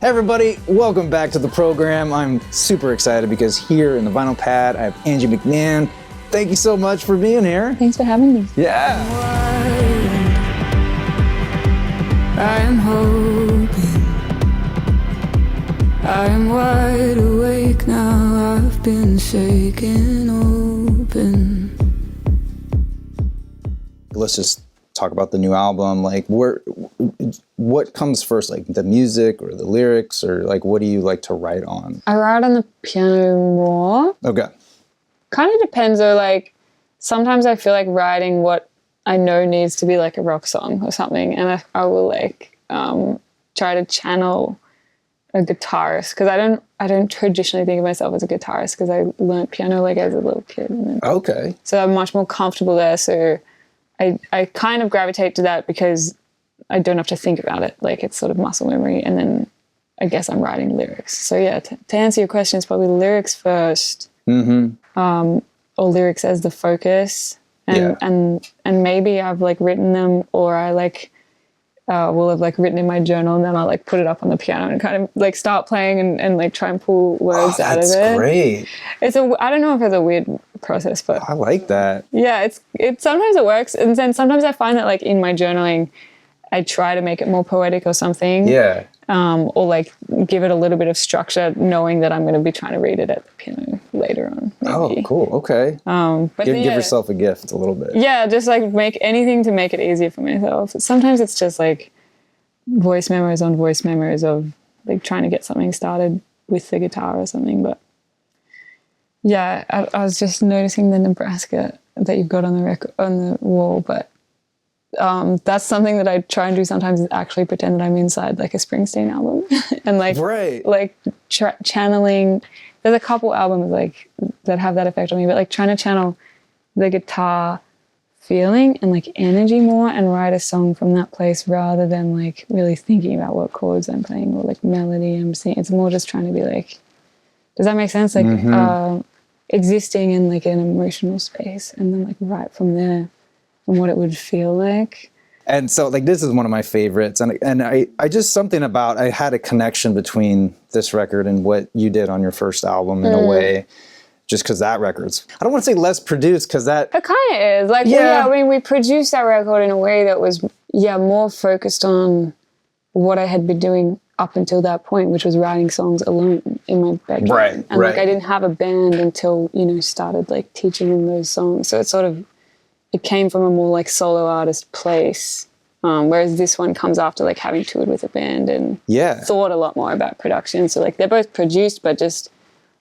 Hey everybody, welcome back to the program. I'm super excited because here in the vinyl pad, I have Angie McMahon. Thank you so much for being here. Thanks for having me. Yeah. I am hoping, I am wide awake now, I've been shaken open. Let's just talk about the new album. Like, what comes first, like the music or the lyrics, or like what do you like to write on? I write on the piano more. Okay. Kind of depends though, like sometimes I feel like writing what I know needs to be like a rock song or something, and I will like try to channel a guitarist, because I don't traditionally think of myself as a guitarist because I learned piano like as a little kid. Okay. So I'm much more comfortable there, so I kind of gravitate to that because I don't have to think about it. Like it's sort of muscle memory, and then I guess I'm writing lyrics. So yeah, to answer your question, it's probably lyrics first, or lyrics as the focus, and maybe I've like written them, or I like will have like written in my journal, and then I'll like put it up on the piano and kind of like start playing and like try and pull words out of it. That's great. I don't know if it's a weird process, but I like that. Yeah, it sometimes it works, and then sometimes I find that like in my journaling, I try to make it more poetic or something. Yeah. Or like give it a little bit of structure, knowing that I'm going to be trying to read it at the piano later on. Maybe. Oh, cool. Okay. But give yourself a gift a little bit. Yeah, just like make anything to make it easier for myself. Sometimes it's just like voice memos on voice memos of like trying to get something started with the guitar or something. But yeah, I was just noticing the Nebraska that you've got on the wall, but that's something that I try and do sometimes, is actually pretend that I'm inside like a Springsteen album and like channeling. There's a couple albums like that have that effect on me, but like trying to channel the guitar feeling and like energy more and write a song from that place rather than like really thinking about what chords I'm playing or like melody I'm singing. It's more just trying to be like, does that make sense? Like existing in like an emotional space, and then like right from there and what it would feel like. And so like this is one of my favorites, and I just something about, I had a connection between this record and what you did on your first album in a way, just because that record's, I don't want to say less produced, because that it kind of is like, I mean, we produced that record in a way that was more focused on what I had been doing up until that point, which was writing songs alone in my bedroom. Right. And like I didn't have a band until, started like teaching them those songs. So it came from a more like solo artist place. Whereas this one comes after like having toured with a band and thought a lot more about production. So like they're both produced, but just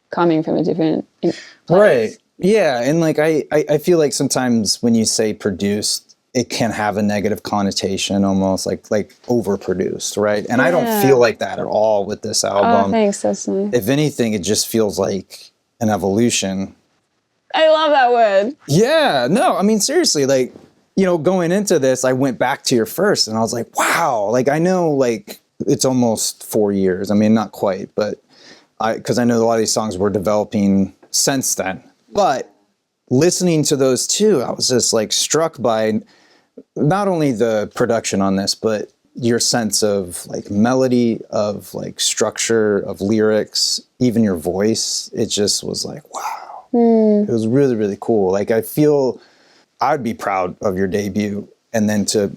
coming from a different place. Right. Yeah. And like I feel like sometimes when you say produced, it can have a negative connotation, almost like overproduced, right? And I don't feel like that at all with this album. Oh, thanks. That's nice. If anything, it just feels like an evolution. I love that word. Yeah, no, I mean, seriously, like, going into this, I went back to your first and I was like, wow, like, I know, like, it's almost 4 years. I mean, not quite, but because I know a lot of these songs were developing since then. But listening to those two, I was just like struck by not only the production on this, but your sense of like melody, of like structure, of lyrics, even your voice. It just was like, wow. It was really, really cool. Like, I feel I'd be proud of your debut, and then to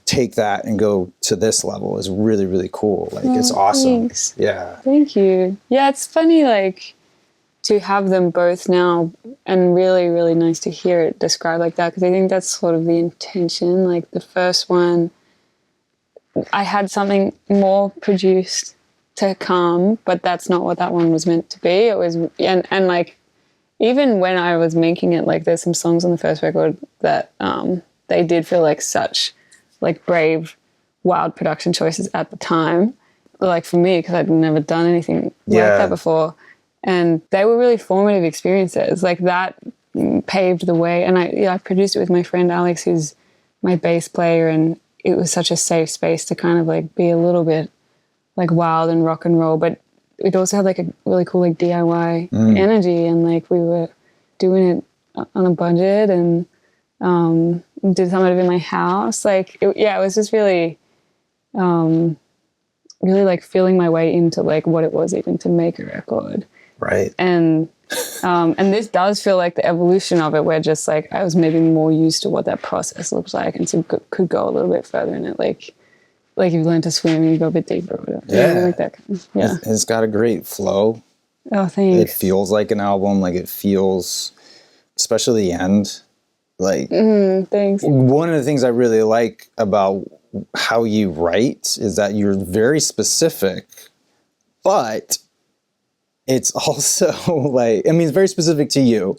take that and go to this level is really, really cool. Like, it's awesome. Thanks. Yeah. Thank you. Yeah, it's funny, like, to have them both now, and really, really nice to hear it described like that, because I think that's sort of the intention. Like, the first one, I had something more produced to come, but that's not what that one was meant to be. It was, and like, even when I was making it, like, there's some songs on the first record that they did feel like such, like, brave, wild production choices at the time. Like, for me, because I'd never done anything like that before. And they were really formative experiences. Like, that paved the way. And I produced it with my friend Alex, who's my bass player, and it was such a safe space to kind of, like, be a little bit, like, wild and rock and roll, but it also had like a really cool like DIY energy, and like we were doing it on a budget, and did some of it in my house. Like, it was just really really like feeling my way into like what it was even to make a record. Right. And this does feel like the evolution of it, where just like I was maybe more used to what that process looks like, and so could go a little bit further in it, like you learn to swim and you go a bit deeper or whatever. Yeah. Like that kind of, yeah. It's got a great flow. Oh, thanks. It feels like an album. Like it feels, especially the end. Like thanks. one of the things I really like about how you write is that you're very specific, but it's also like, I mean, it's very specific to you,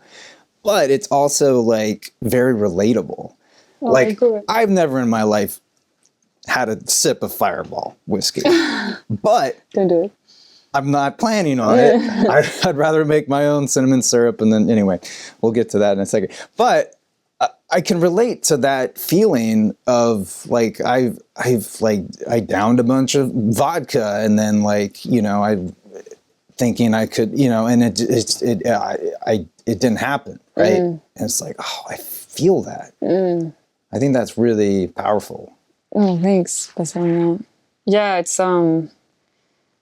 but it's also like very relatable. Oh, like cool. I've never in my life had a sip of Fireball whiskey, but Don't do it. I'm not planning on it. I'd rather make my own cinnamon syrup, and then anyway, we'll get to that in a second. But I can relate to that feeling of like I downed a bunch of vodka, and then like, you know, I thinking I could, you know, and it didn't happen, right? And it's like, oh, I feel that. I think that's really powerful. Oh, thanks for saying that. Yeah,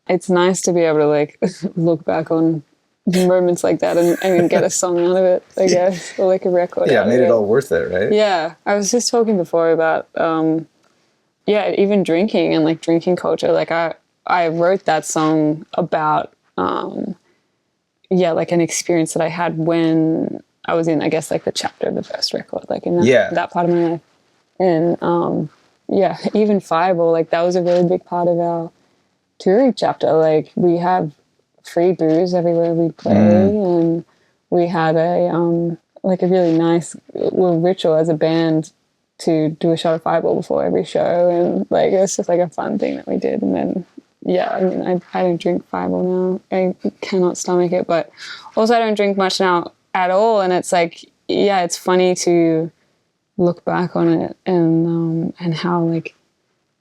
it's nice to be able to like look back on moments like that and get a song out of it, I guess, or like a record. Yeah, out made of it all worth it, right? Yeah, I was just talking before about even drinking and like drinking culture. Like I wrote that song about like an experience that I had when I was in, I guess, like the chapter of the first record, like in that part of my life. And even Fireball, like that was a really big part of our touring chapter. Like we have free booze everywhere we play, and we had a really nice little ritual as a band to do a shot of Fireball before every show, and like it was just like a fun thing that we did. And then I mean, I don't drink Fireball now. I cannot stomach it, but also I don't drink much now at all. And it's like, it's funny to look back on it and how like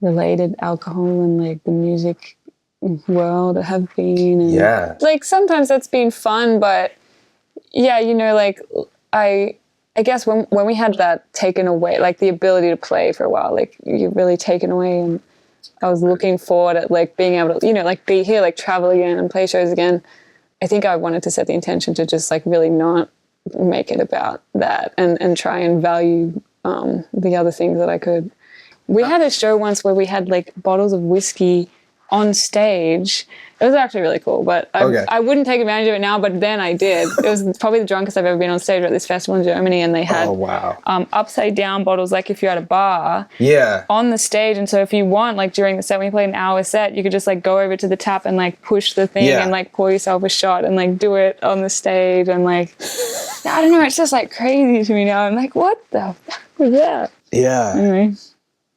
related alcohol and like the music world have been. And like sometimes that's been fun, but you know, like I guess when we had that taken away, like the ability to play for a while, like you're really taken away, and I was looking forward at like being able to, you know, like be here, like travel again and play shows again. I think I wanted to set the intention to just like really not make it about that and try and value the other things that I could. We had a show once where we had like bottles of whiskey on stage. It was actually really cool, but I wouldn't take advantage of it now, but then I did. It was probably the drunkest I've ever been on stage at this festival in Germany, and they had upside down bottles, like if you're at a bar on the stage. And so if you want, like during the set, when you played an hour set, you could just like go over to the tap and like push the thing and like pour yourself a shot and like do it on the stage. And like, I don't know, it's just like crazy to me now. I'm like, what the fuck was that? Yeah. Anyway.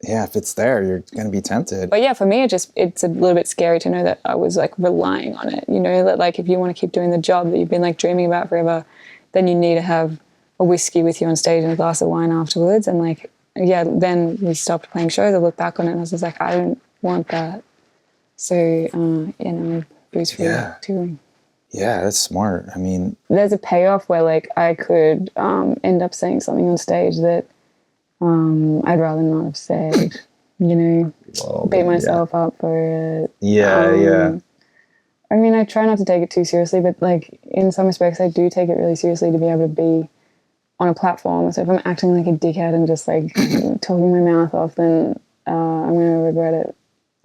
Yeah, if it's there, you're going to be tempted. But yeah, for me, it's a little bit scary to know that I was like relying on it. You know, that like if you want to keep doing the job that you've been like dreaming about forever, then you need to have a whiskey with you on stage and a glass of wine afterwards. And like, then we stopped playing shows. I looked back on it and I was just like, I don't want that. So, booze-free touring. Yeah, that's smart. I mean, there's a payoff where like I could end up saying something on stage that I'd rather not have said, you know, beat myself up for it. I mean, I try not to take it too seriously, but like in some respects, I do take it really seriously to be able to be on a platform. So if I'm acting like a dickhead and just like talking my mouth off, then I'm going to regret it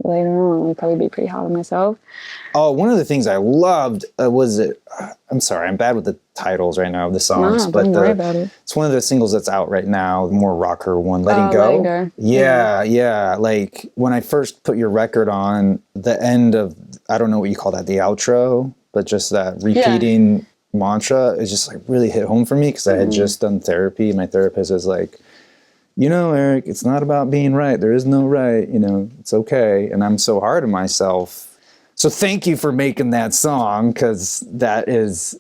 later on. I'll probably be pretty hard on myself. Oh, one of the things I loved was it. I'm sorry, I'm bad with the titles right now of the songs, but don't worry about it. It's one of the singles that's out right now, the more rocker one, Letting Go. Letting Go. Yeah. Like when I first put your record on, the end of, I don't know what you call that, the outro, but just that repeating mantra is just like really hit home for me because I had just done therapy. My therapist is like, you know, Eric, it's not about being right. There is no right. You know, it's okay. And I'm so hard on myself. So thank you for making that song because that's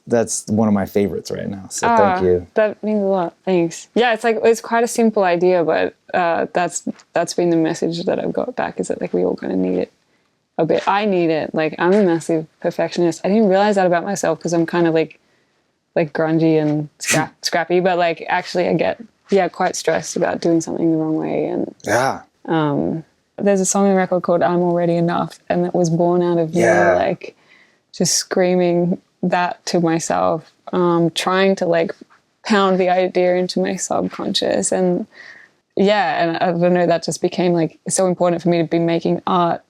one of my favorites right now. So thank you. That means a lot. Thanks. Yeah, it's quite a simple idea, but that's been the message that I've got back is that like we all kind of need it a bit. I need it. Like I'm a massive perfectionist. I didn't realize that about myself because I'm kind of like grungy and scrappy, but like actually I get quite stressed about doing something the wrong way and there's a song on the record called I'm Already Enough, and it was born out of me like just screaming that to myself, trying to like pound the idea into my subconscious. And and I don't know, that just became like so important for me to be making art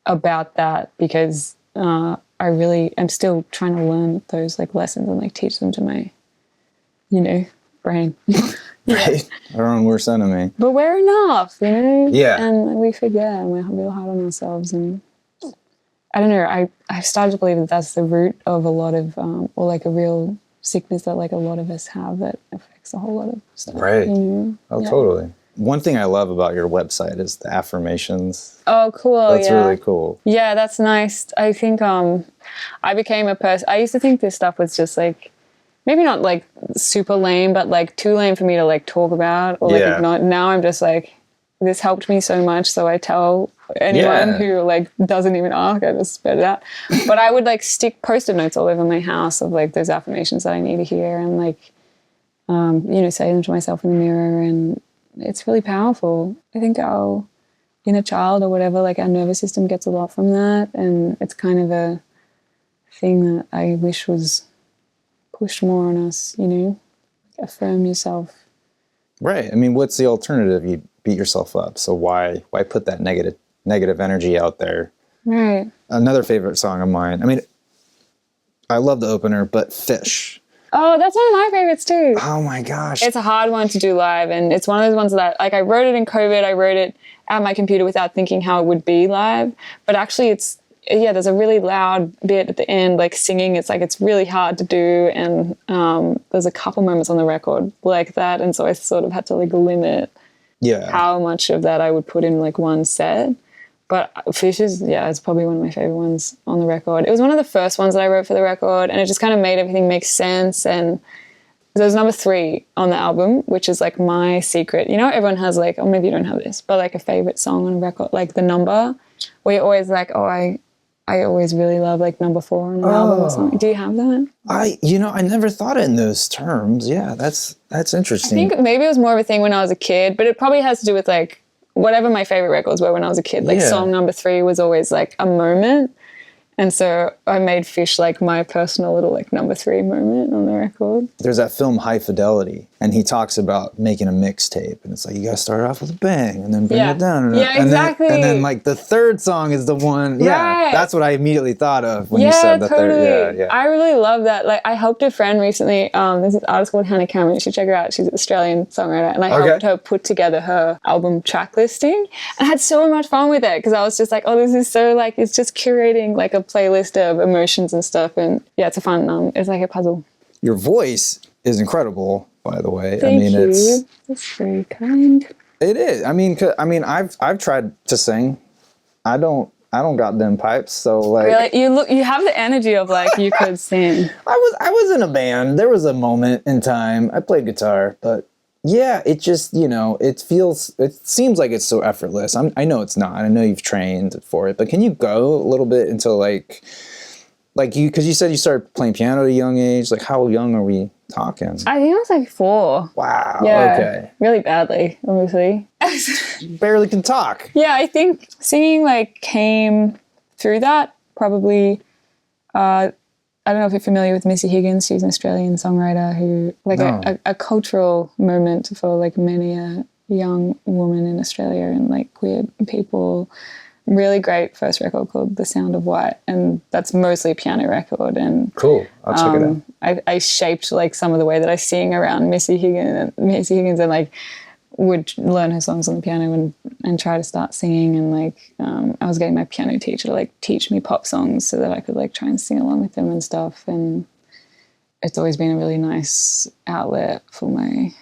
about that, because I really am still trying to learn those like lessons and like teach them to my, brain. Right. Our own worst enemy. But we're enough, Yeah. And we forget, and we're real hard on ourselves. And I don't know, I've started to believe that that's the root of a lot of, or like a real sickness that like a lot of us have that affects a whole lot of stuff. Right. Oh, totally. One thing I love about your website is the affirmations. Oh, cool. That's really cool. Yeah, that's nice. I think I became a person, I used to think this stuff was just like, maybe not like super lame, but like too lame for me to like talk about or like ignore. Now I'm just like, this helped me so much, so I tell anyone who like doesn't even ask, I just spit it out. But I would like stick Post-it notes all over my house of like those affirmations that I need to hear, and like say them to myself in the mirror, and it's really powerful. I think our inner child or whatever, like our nervous system gets a lot from that, and it's kind of a thing that I wish was pushed more on us, affirm yourself. Right. I mean, what's the alternative? You beat yourself up. So why put that negative energy out there? Right. Another favorite song of mine. I mean, I love the opener, but Fish. Oh, that's one of my favorites too. Oh my gosh. It's a hard one to do live, and it's one of those ones that I wrote it in COVID. I wrote it at my computer without thinking how it would be live. But actually there's a really loud bit at the end, like singing. It's like, it's really hard to do. And there's a couple moments on the record like that. And so I sort of had to like limit how much of that I would put in like one set. But Fish is, it's probably one of my favorite ones on the record. It was one of the first ones that I wrote for the record, and it just kind of made everything make sense. And there's number 3 on the album, which is like my secret. Everyone has like, or maybe you don't have this, but like a favorite song on a record, like the number, where you're always like, I always really love like number 4 on the album or something. Do you have that? I never thought in those terms. Yeah, that's interesting. I think maybe it was more of a thing when I was a kid, but it probably has to do with like whatever my favorite records were when I was a kid. Like song number 3 was always like a moment. And so I made Fish like my personal little like number 3 moment on the record. There's that film High Fidelity, and he talks about making a mixtape, and it's like you gotta start off with a bang and then bring it down. Exactly. And then like the third song is the one. Yeah, that's what I immediately thought of when you said the totally. third. Yeah. I really love that. Like I helped a friend recently. There's this artist called Hannah Cameron. You should check her out. She's an Australian songwriter, and I helped her put together her album track listing. I had so much fun with it because I was just like, oh, this is so like, it's just curating like a playlist of emotions and stuff, and it's a fun it's like a puzzle. Your voice is incredible, by the way. Thank you. That's very kind. It is. I mean, I've tried to sing. I don't got them pipes, so like. Really, you have the energy of like you could sing. I was in a band. There was a moment in time. I played guitar, but yeah, it just it seems like it's so effortless. I know it's not. I know you've trained for it, but can you go a little bit into like you, because you said you started playing piano at a young age. Like how young are we talking? I think I was like 4. Wow. Yeah. Okay. Really badly, obviously. Barely can talk. Yeah, I think singing like came through that probably. I don't know if you're familiar with Missy Higgins. She's an Australian songwriter who, like a cultural moment for like many a young woman in Australia and like queer people. Really great first record called The Sound of White, and that's mostly a piano record. And cool, I'll check it out. I shaped like some of the way that I sing around Missy Higgins, and like would learn her songs on the piano and try to start singing, and like I was getting my piano teacher to like teach me pop songs so that I could like try and sing along with them and stuff. And it's always been a really nice outlet for my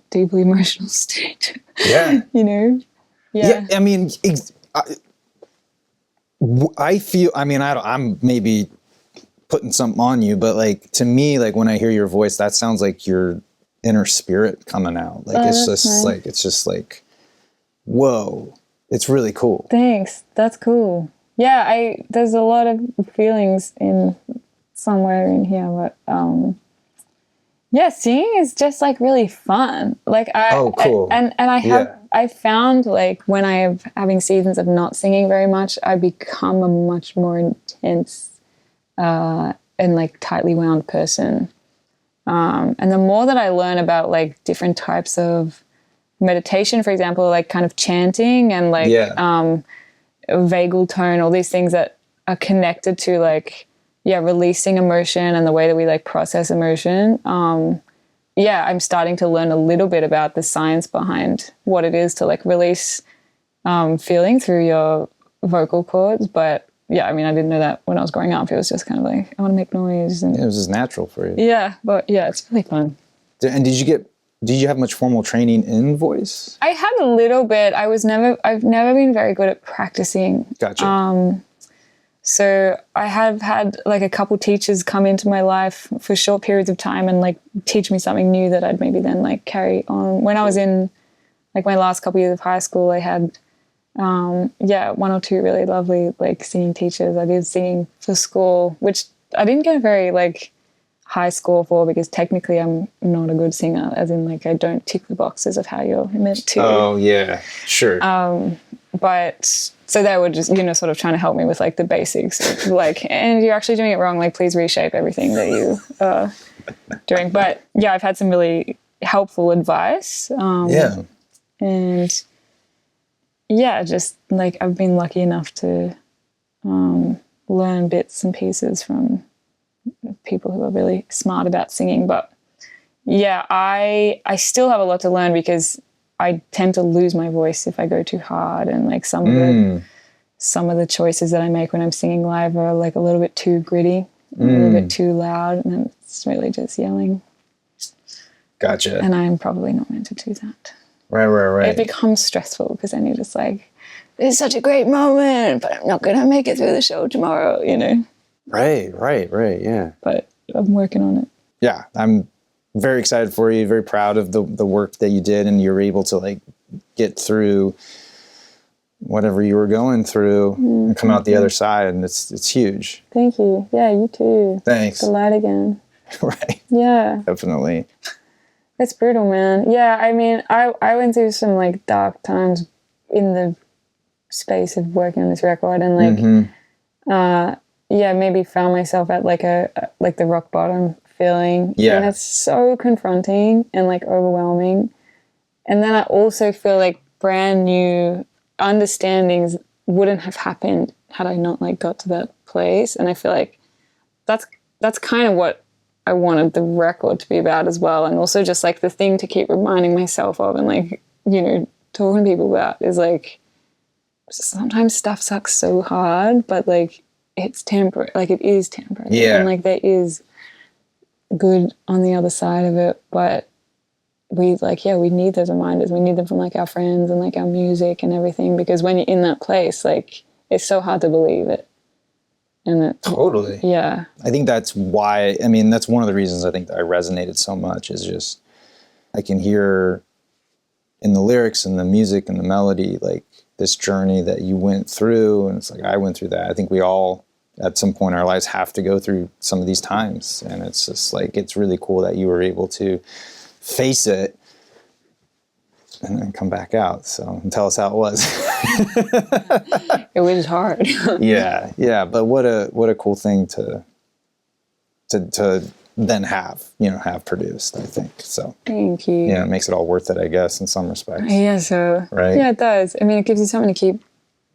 deeply emotional state. Yeah. Yeah. I mean, I feel. I mean, I'm maybe putting something on you, but like to me, like when I hear your voice, that sounds like your inner spirit coming out. Like it's just like, whoa, it's really cool. Thanks. That's cool. Yeah, there's a lot of feelings in somewhere in here, but singing is just like really fun. Like cool. And I have I found like when I am having seasons of not singing very much, I become a much more intense and like tightly wound person. And the more that I learn about like different types of meditation, for example, like kind of chanting and like vagal tone, all these things that are connected to like, releasing emotion and the way that we like process emotion. I'm starting to learn a little bit about the science behind what it is to like release feeling through your vocal cords. But I mean, I didn't know that when I was growing up. It was just kind of like, I want to make noise. And it was just natural for you. Yeah, but it's really fun. And did you have much formal training in voice? I had a little bit. I've never been very good at practicing. Gotcha. So I have had like a couple teachers come into my life for short periods of time and like teach me something new that I'd maybe then like carry on. When I was in like my last couple years of high school, I had one or two really lovely like singing teachers. I did singing for school, which I didn't get a very like high score for because technically I'm not a good singer, as in like I don't tick the boxes of how you're meant to. Oh yeah, sure. But so they were just, sort of trying to help me with like the basics, like, and you're actually doing it wrong. Like, please reshape everything that you are doing. But I've had some really helpful advice. And just like I've been lucky enough to learn bits and pieces from people who are really smart about singing. But I still have a lot to learn because I tend to lose my voice if I go too hard, and like some of the choices that I make when I'm singing live are like a little bit too gritty, a little bit too loud, and then it's really just yelling. Gotcha. And I'm probably not meant to do that. Right. It becomes stressful because then you're just like, it's such a great moment, but I'm not going to make it through the show tomorrow, Right, yeah. But I'm working on it. Yeah, I'm very excited for you, very proud of the work that you did, and you're able to like get through whatever you were going through and come out the other side, and it's huge. Thank you. Yeah, you too. Thanks. The light again. Right. Yeah. Definitely. It's brutal, man. Yeah, I mean, I went through some like dark times in the space of working on this record, and like, maybe found myself at like like the rock bottom feeling. Yeah. And it's so confronting and like overwhelming. And then I also feel like brand new understandings wouldn't have happened had I not like got to that place. And I feel like that's kind of what I wanted the record to be about as well. And also just like the thing to keep reminding myself of and like, talking to people about is like, sometimes stuff sucks so hard, but like it's temporary, like it is temporary. Yeah. And like there is good on the other side of it, but we need those reminders. We need them from like our friends and like our music and everything, because when you're in that place, like it's so hard to believe it. And Totally. Yeah. I think that's why, I mean, that's one of the reasons I think that I resonated so much is just, I can hear in the lyrics and the music and the melody, like this journey that you went through. And it's like, I went through that. I think we all, at some point in our lives, have to go through some of these times. And it's just like, it's really cool that you were able to face it and then come back out. So, and tell us how it was. It was hard. Yeah. But what a cool thing to then have produced, I think. So Thank you. yeah, it makes it all worth it, I guess, in some respects. Yeah, so Right? yeah, it does. I mean, it gives you something to keep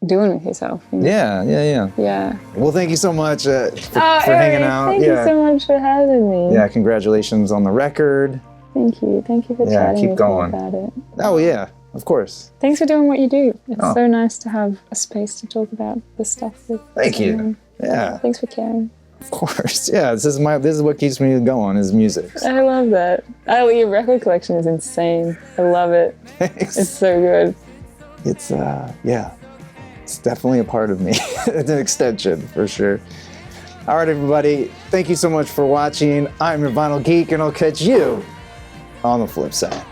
doing with yourself. Yeah. Yeah. Well, thank you so much for hanging out. Thank you so much for having me. Yeah, congratulations on the record. Thank you. Thank you for Yeah, chatting keep with going. me about it. Oh yeah, of course. Thanks for doing what you do. It's Oh. so nice to have a space to talk about this stuff with. Thank you. someone. Yeah, Thanks for caring. of course. Yeah, this is what keeps me going is music. I love that. Your record collection is insane. I love it. Thanks. It's so good. It's it's definitely a part of me. It's an extension for sure. All right, everybody. Thank you so much for watching. I'm your Vinyl Geek, and I'll catch you on the flip side.